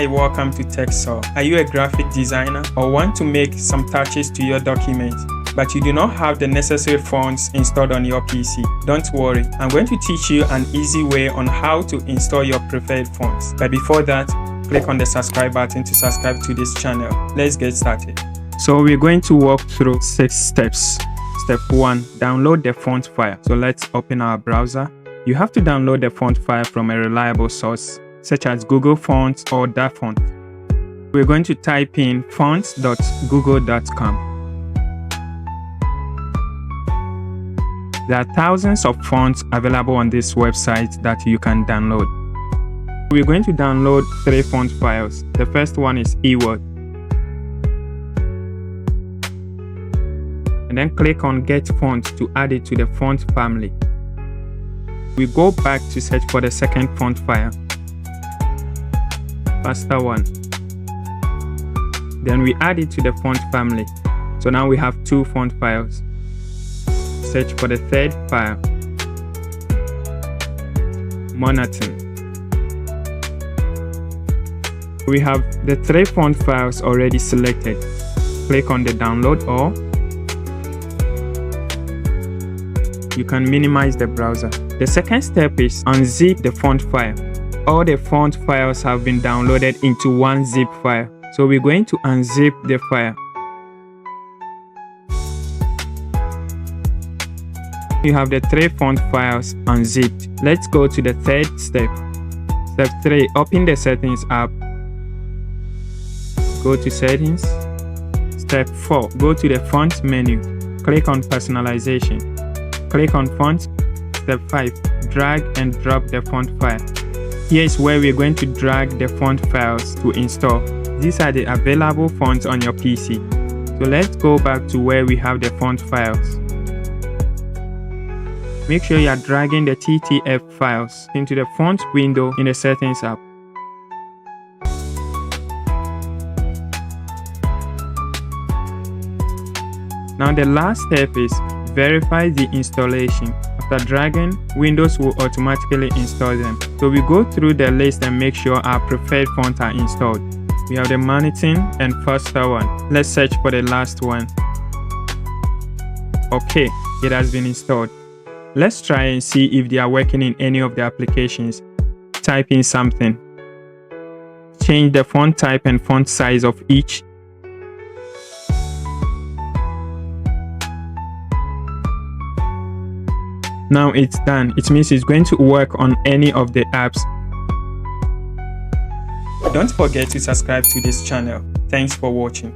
Hi, welcome to TechSol. Are you a graphic designer or want to make some touches to your document, but you do not have the necessary fonts installed on your PC? Don't worry, I'm going to teach you an easy way on how to install your preferred fonts. But before that, click on the subscribe button to subscribe to this channel. Let's get started. So we're going to walk through 6 steps. Step 1, download the font file. So let's open our browser. You have to download the font file from a reliable source, such as Google Fonts or DaFont. We're going to type in fonts.google.com. There are thousands of fonts available on this website that you can download. We're going to download 3 font files. The first one is eWord. And then click on Get Font to add it to the font family. We go back to search for the second font file. Faster one. Then we add it to the font family. So now we have 2 font files. Search for the third file. Monotone. We have the 3 font files already selected. Click on the download or you can minimize the browser. The second step is unzip the font file. All the font files have been downloaded into one zip file. So we're going to unzip the file. You have the 3 font files unzipped. Let's go to the third step. Step 3, open the settings app. Go to settings. Step 4, go to the font menu. Click on personalization. Click on fonts. Step 5, drag and drop the font file. Here is where we're going to drag the font files to install. These are the available fonts on your PC. So let's go back to where we have the font files. Make sure you are dragging the TTF files into the font window in the settings app. Now the last step is verify the installation. After dragging, Windows will automatically install them. So we go through the list and make sure our preferred fonts are installed. We have the Monotone and Faster one. Let's search for the last one. Okay, it has been installed. Let's try and see if they are working in any of the applications. Type in something. Change the font type and font size of each. Now it's done. It means it's going to work on any of the apps. Don't forget to subscribe to this channel. Thanks for watching.